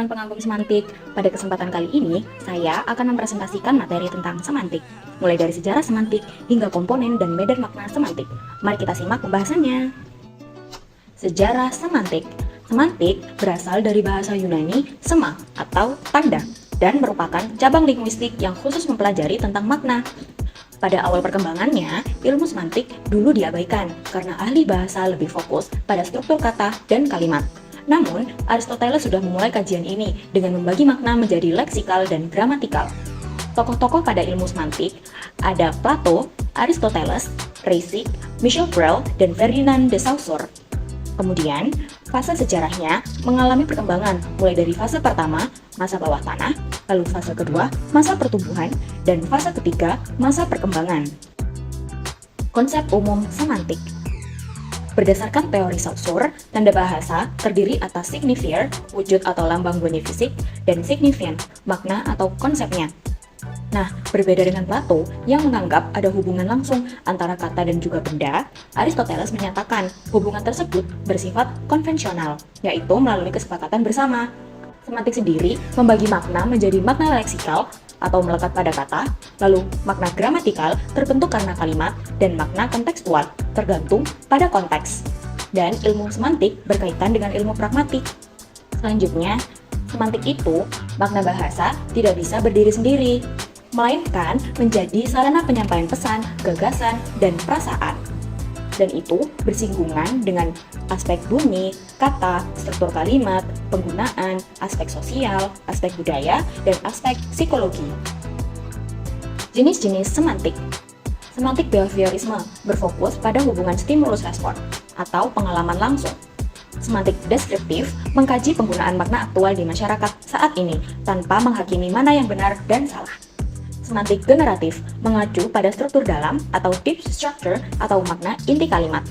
teman-teman pengagum semantik. Pada kesempatan kali ini, saya akan mempresentasikan materi tentang semantik, mulai dari sejarah semantik hingga komponen dan medan makna semantik. Mari kita simak pembahasannya. Sejarah semantik. Semantik berasal dari bahasa Yunani sema atau tanda dan merupakan cabang linguistik yang khusus mempelajari tentang makna. Pada awal perkembangannya, ilmu semantik dulu diabaikan karena ahli bahasa lebih fokus pada struktur kata dan kalimat. Namun, Aristoteles sudah memulai kajian ini dengan membagi makna menjadi leksikal dan gramatikal. Tokoh-tokoh pada ilmu semantik ada Plato, Aristoteles, Reisig, Michel Brel, dan Ferdinand de Saussure. Kemudian, fase sejarahnya mengalami perkembangan mulai dari fase pertama, masa bawah tanah, lalu fase kedua, masa pertumbuhan, dan fase ketiga, masa perkembangan. Konsep umum semantik. Berdasarkan teori Saussure, tanda bahasa terdiri atas signifier, wujud atau lambang bunyi fisik, dan signifiant, makna atau konsepnya. Nah, berbeda dengan Plato yang menganggap ada hubungan langsung antara kata dan juga benda, Aristoteles menyatakan hubungan tersebut bersifat konvensional, yaitu melalui kesepakatan bersama. Semantik sendiri membagi makna menjadi makna leksikal atau melekat pada kata, lalu makna gramatikal terbentuk karena kalimat, dan makna kontekstual tergantung pada konteks. Dan ilmu semantik berkaitan dengan ilmu pragmatik. Selanjutnya, semantik itu, makna bahasa tidak bisa berdiri sendiri, melainkan menjadi sarana penyampaian pesan, gagasan, dan perasaan. Dan itu bersinggungan dengan aspek bunyi, kata, struktur kalimat, penggunaan, aspek sosial, aspek budaya, dan aspek psikologi. Jenis-jenis semantik. Semantik behaviorisme berfokus pada hubungan stimulus-respon atau pengalaman langsung. Semantik deskriptif mengkaji penggunaan makna aktual di masyarakat saat ini tanpa menghakimi mana yang benar dan salah. Semantik generatif mengacu pada struktur dalam atau deep structure atau makna inti kalimat.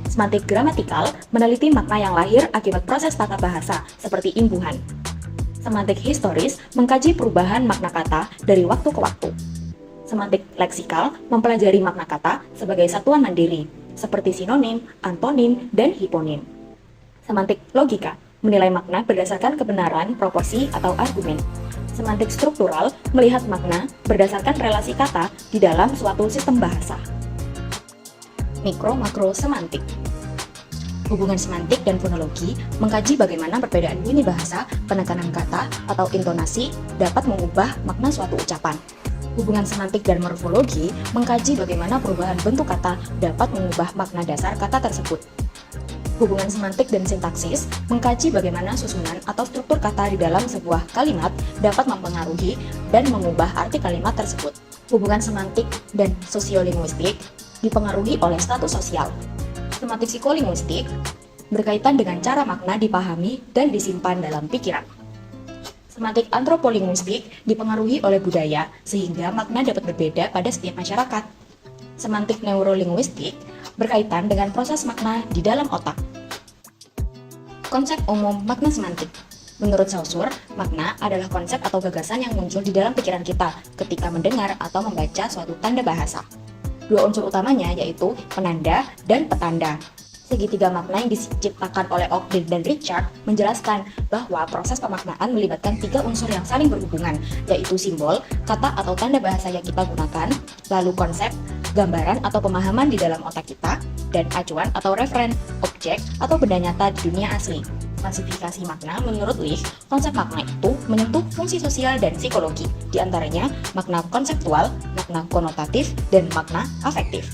Semantik gramatikal meneliti makna yang lahir akibat proses tata bahasa seperti imbuhan. Semantik historis mengkaji perubahan makna kata dari waktu ke waktu. Semantik leksikal mempelajari makna kata sebagai satuan mandiri, seperti sinonim, antonim, dan hiponim. Semantik logika menilai makna berdasarkan kebenaran, proporsi, atau argumen. Semantik struktural melihat makna berdasarkan relasi kata di dalam suatu sistem bahasa. Mikro-makro semantik. Hubungan semantik dan fonologi mengkaji bagaimana perbedaan bunyi bahasa, penekanan kata, atau intonasi dapat mengubah makna suatu ucapan. Hubungan semantik dan morfologi mengkaji bagaimana perubahan bentuk kata dapat mengubah makna dasar kata tersebut. Hubungan semantik dan sintaksis mengkaji bagaimana susunan atau struktur kata di dalam sebuah kalimat dapat mempengaruhi dan mengubah arti kalimat tersebut. Hubungan semantik dan sosiolinguistik dipengaruhi oleh status sosial. Semantik psikolinguistik berkaitan dengan cara makna dipahami dan disimpan dalam pikiran. Semantik antropolinguistik dipengaruhi oleh budaya sehingga makna dapat berbeda pada setiap masyarakat. Semantik neurolinguistik berkaitan dengan proses makna di dalam otak. Konsep umum makna semantik. Menurut Saussure, makna adalah konsep atau gagasan yang muncul di dalam pikiran kita ketika mendengar atau membaca suatu tanda bahasa. Dua unsur utamanya yaitu penanda dan petanda. Segitiga makna yang diciptakan oleh Oakden dan Richard menjelaskan bahwa proses pemaknaan melibatkan tiga unsur yang saling berhubungan, yaitu simbol, kata atau tanda bahasa yang kita gunakan, lalu konsep, gambaran atau pemahaman di dalam otak kita, dan acuan atau referen, objek atau benda nyata di dunia asli. Klasifikasi makna menurut Leach, konsep makna itu menyentuh fungsi sosial dan psikologi, diantaranya makna konseptual, makna konotatif, dan makna afektif.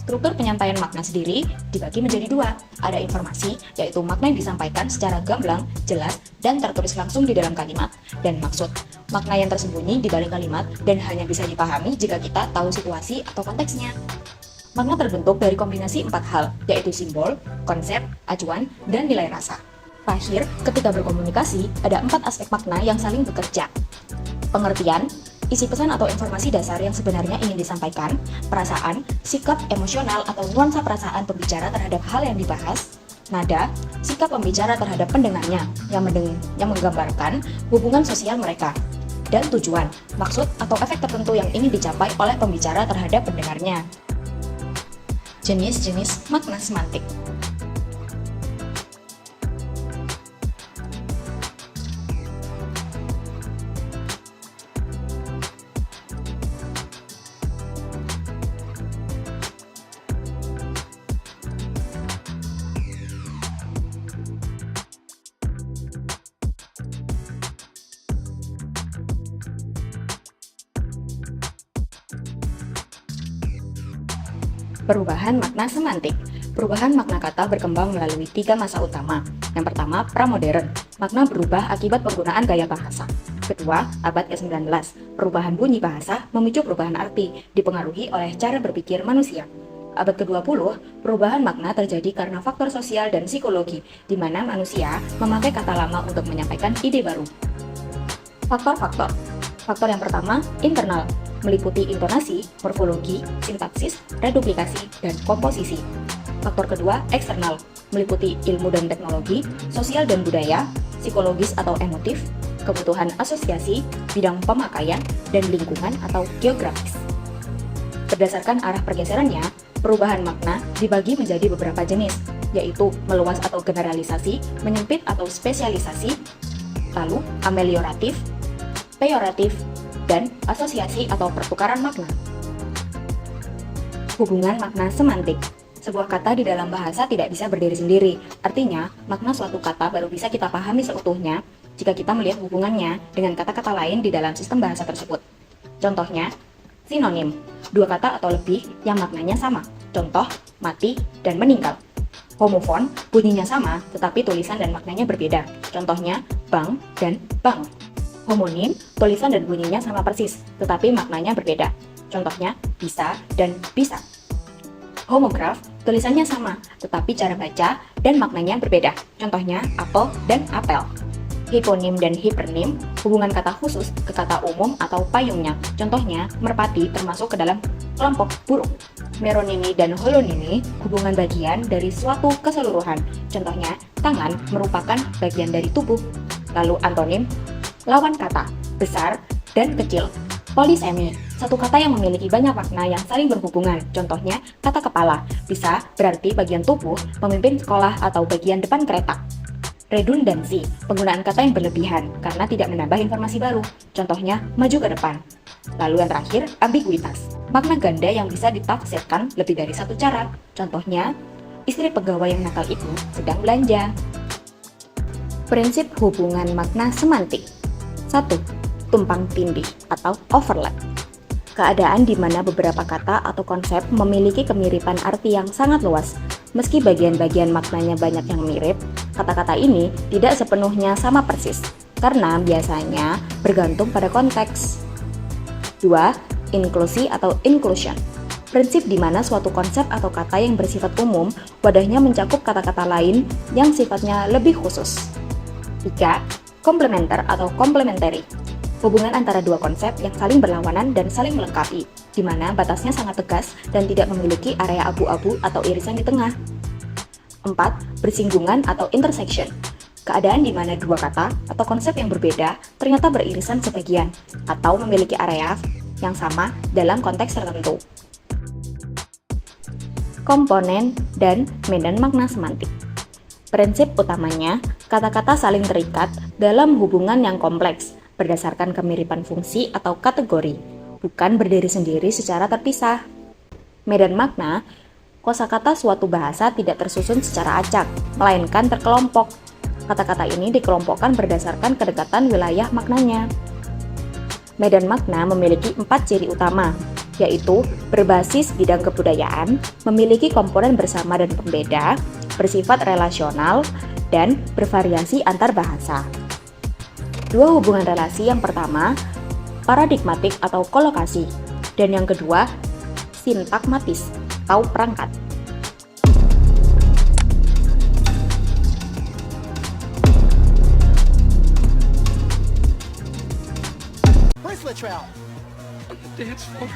Struktur penyampaian makna sendiri dibagi menjadi dua. Ada informasi, yaitu makna yang disampaikan secara gamblang, jelas, dan tertulis langsung di dalam kalimat, dan maksud, makna yang tersembunyi di balik kalimat dan hanya bisa dipahami jika kita tahu situasi atau konteksnya. Makna terbentuk dari kombinasi empat hal, yaitu simbol, konsep, acuan, dan nilai rasa. Terakhir, ketika berkomunikasi, ada empat aspek makna yang saling bekerja. Pengertian, isi pesan atau informasi dasar yang sebenarnya ingin disampaikan, perasaan, sikap emosional atau nuansa perasaan pembicara terhadap hal yang dibahas, nada, sikap pembicara terhadap pendengarnya yang menggambarkan hubungan sosial mereka, dan tujuan, maksud atau efek tertentu yang ingin dicapai oleh pembicara terhadap pendengarnya. Jenis-jenis makna semantik. Perubahan makna semantik. Perubahan makna kata berkembang melalui 3 masa utama. Yang pertama, pramodern. Makna berubah akibat penggunaan gaya bahasa. Kedua, abad ke-19. Perubahan bunyi bahasa memicu perubahan arti, dipengaruhi oleh cara berpikir manusia. Abad ke-20, perubahan makna terjadi karena faktor sosial dan psikologi, di mana manusia memakai kata lama untuk menyampaikan ide baru. Faktor-faktor. Faktor yang pertama, internal, meliputi intonasi, morfologi, sintaksis, reduplikasi, dan komposisi. Faktor kedua, eksternal, meliputi ilmu dan teknologi, sosial dan budaya, psikologis atau emotif, kebutuhan asosiasi, bidang pemakaian, dan lingkungan atau geografis. Berdasarkan arah pergeserannya, perubahan makna dibagi menjadi beberapa jenis, yaitu meluas atau generalisasi, menyempit atau spesialisasi, lalu amelioratif, peyoratif, dan asosiasi atau pertukaran makna. Hubungan makna semantik. Sebuah kata di dalam bahasa tidak bisa berdiri sendiri. Artinya, makna suatu kata baru bisa kita pahami seutuhnya jika kita melihat hubungannya dengan kata-kata lain di dalam sistem bahasa tersebut. Contohnya, sinonim, dua kata atau lebih yang maknanya sama. Contoh, mati dan meninggal. Homofon, bunyinya sama, tetapi tulisan dan maknanya berbeda. Contohnya, bank dan bank. Homonim, tulisan dan bunyinya sama persis, tetapi maknanya berbeda. Contohnya, bisa dan bisa. Homograf, tulisannya sama, tetapi cara baca dan maknanya berbeda. Contohnya, apel dan apel. Hiponim dan hipernim, hubungan kata khusus ke kata umum atau payungnya. Contohnya, merpati termasuk ke dalam kelompok burung. Meronimi dan holonimi, hubungan bagian dari suatu keseluruhan. Contohnya, tangan merupakan bagian dari tubuh. Lalu antonim, lawan kata, besar dan kecil. Polisemi, satu kata yang memiliki banyak makna yang saling berhubungan. Contohnya, kata kepala, bisa berarti bagian tubuh, pemimpin sekolah, atau bagian depan kereta. Redundansi, penggunaan kata yang berlebihan karena tidak menambah informasi baru. Contohnya, maju ke depan. Lalu yang terakhir, ambiguitas, makna ganda yang bisa ditafsirkan lebih dari satu cara. Contohnya, istri pegawai yang nakal itu sedang belanja. Prinsip hubungan makna semantik. 1. Tumpang tindih atau overlap. Keadaan di mana beberapa kata atau konsep memiliki kemiripan arti yang sangat luas. Meski bagian-bagian maknanya banyak yang mirip, kata-kata ini tidak sepenuhnya sama persis, karena biasanya bergantung pada konteks. 2. Inklusi atau inclusion. Prinsip di mana suatu konsep atau kata yang bersifat umum, wadahnya mencakup kata-kata lain yang sifatnya lebih khusus. 3. Komplementer atau complementary. Hubungan antara dua konsep yang saling berlawanan dan saling melengkapi, di mana batasnya sangat tegas dan tidak memiliki area abu-abu atau irisan di tengah. 4. Bersinggungan atau intersection. Keadaan di mana dua kata atau konsep yang berbeda ternyata beririsan sebagian atau memiliki area yang sama dalam konteks tertentu. Komponen dan medan makna semantik. Prinsip utamanya, kata-kata saling terikat dalam hubungan yang kompleks berdasarkan kemiripan fungsi atau kategori, bukan berdiri sendiri secara terpisah. Medan makna, kosakata suatu bahasa tidak tersusun secara acak, melainkan terkelompok. Kata-kata ini dikelompokkan berdasarkan kedekatan wilayah maknanya. Medan makna memiliki 4 ciri utama, yaitu berbasis bidang kebudayaan, memiliki komponen bersama dan pembeda, bersifat relasional, dan bervariasi antar bahasa. Dua hubungan relasi, yang pertama, paradigmatik atau kolokasi, dan yang kedua, sintagmatis atau perangkat. Where's Latrell? On the dance floor.